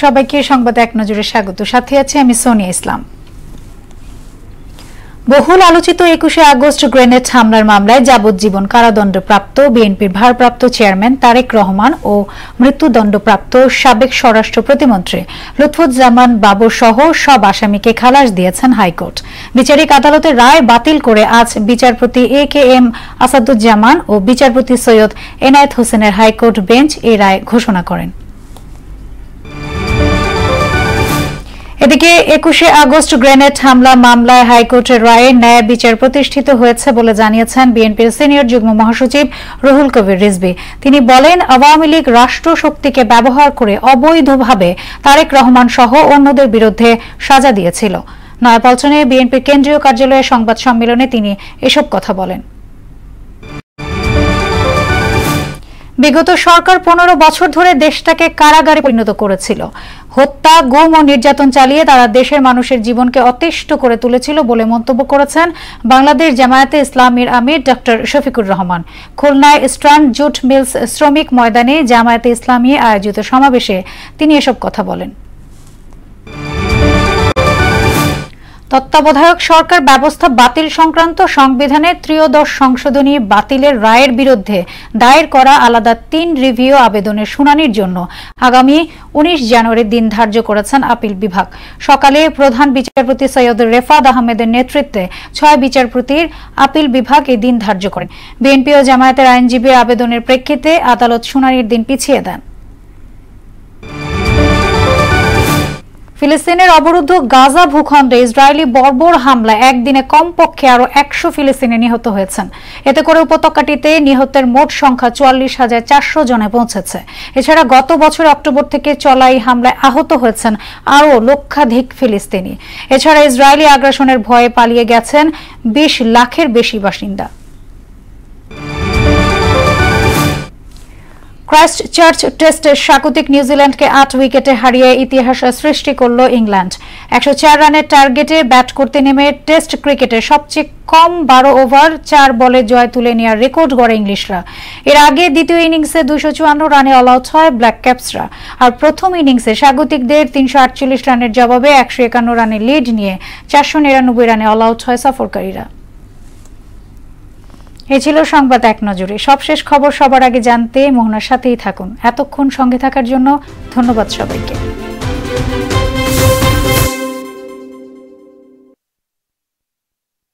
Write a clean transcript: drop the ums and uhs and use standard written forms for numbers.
সবাইকে সংবাদ এক নজরে স্বাগত। সাথে আছি আমি সোনিয়া ইসলাম। বহুল আলোচিত 21শে আগস্ট গ্রেনেড হামলার মামলায় যাবজ্জীবন কারাদণ্ডপ্রাপ্ত বিএনপির ভারপ্রাপ্ত চেয়ারম্যান তারেক রহমান ও মৃত্যুদণ্ডপ্রাপ্ত সাবেক স্বরাষ্ট্র প্রতিমন্ত্রী লুৎফুজ্জামান বাবর সহ সব আসামিকে খালাস দিয়েছেন হাইকোর্ট। বিচারিক আদালতের রায় বাতিল করে আজ বিচারপতি এ.কে.এম. আসাদুজ্জামান ও বিচারপতি সৈয়দ এনায়েত হোসেনের হাইকোর্ট বেঞ্চ এই রায় ঘোষণা করেন। এদিকে 21শে আগস্ট গ্রেনেড হামলা মামলায় হাইকোর্টের রায়ে ন্যায় বিচার প্রতিষ্ঠিত হয়েছে বলে জানিয়েছেন বিএনপির সিনিয়র যুগ্ম মহাসচিব রুহুল কবির রিজভী। তিনি বলেন, আওয়ামী লীগ রাষ্ট্রশক্তিকে ব্যবহার করে অবৈধভাবে তারেক রহমান সহ অন্যদের বিরুদ্ধে সাজা দিয়েছিল। নয়াপল্টনে বিএনপির কেন্দ্রীয় কার্যালয়ে সংবাদ সম্মেলনে তিনি এসব কথা বলেন। বিগত সরকার 15 বছর ধরে দেশটাকে কারাগারে পরিণত করেছিল। হত্যা, গুম ও নির্যাতন চালিয়ে তারা দেশের মানুষের জীবনকে অতিষ্ঠ করে তুলেছিল বলে মন্তব্য করেছেন বাংলাদেশ জামায়াতে ইসলামীর আমির ডক্টর শফিকুর রহমান। খুলনায় ইস্টার্ন জুট মিলস শ্রমিক ময়দানে জামায়াতে ইসলামী আয়োজিত সমাবেশে তিনি এসব কথা বলেন। তত্ত্বাবধায়ক সরকার ব্যবস্থা বাতিল সংক্রান্ত সংবিধানের ত্রয়োদশ সংশোধনী বাতিলের রায়ের বিরুদ্ধে দায়ের করা আলাদা 3 রিভিউ আবেদনের শুনানির জন্য আগামী 19 জানুয়ারি দিন ধার্য করেছেন আপিল বিভাগ। সকালে প্রধান বিচারপতি সৈয়দ রেফাত আহমেদের নেতৃত্বে 6 বিচারপতির আপিল বিভাগ এই দিন ধার্য করেন। বিএনপি ও জামায়াতের আইনজীবীর আবেদনের প্রেক্ষিতে আদালত শুনানির দিন পিছিয়ে দেন। ফিলিস্তিনের অবরুদ্ধ গাজা ভূখণ্ডে ইসরায়েলি বর্বর হামলায় একদিনে কমপক্ষে আরো 100 ফিলিস্তিনি নিহত হয়েছেন। এতে করে উপত্যকাটিতে নিহতের মোট সংখ্যা 44,400 জনে পৌঁছেছে। এছাড়া গত বছর অক্টোবর থেকে চলা এই হামলায় আহত হয়েছেন আরও লক্ষাধিক ফিলিস্তিনি। এছাড়া ইসরায়েলি আগ্রাসনের ভয়ে পালিয়ে গেছেন 20 লাখের বেশি বাসিন্দা। ক্রাইস্টচার্চ টেস্টে স্বাগতিক নিউজিল্যান্ডকে 8 উইকেটে হারিয়ে ইতিহাস সৃষ্টি করল ইংল্যান্ড। 104 রানের টার্গেটে ব্যাট করতে নেমে টেস্ট ক্রিকেটে সবচেয়ে কম 12 ওভার 4 বলে জয় তুলে নেওয়ার রেকর্ড গড়ে ইংলিশরা। এর আগে দ্বিতীয় ইনিংসে 254 রানে অল আউট হয় ব্ল্যাক ক্যাপসরা। আর প্রথম ইনিংসে স্বাগতিকদের 348 রানের জবাবে 151 রানের লিড নিয়ে 499 রানে অল আউট হয় সফরকারীরা। এই ছিল সংবাদ এক নজরে। সবশেষ খবর সবার আগে জানতে মোহনার সাথেই থাকুন। এতক্ষণ সঙ্গে থাকার জন্য ধন্যবাদ সবাইকে।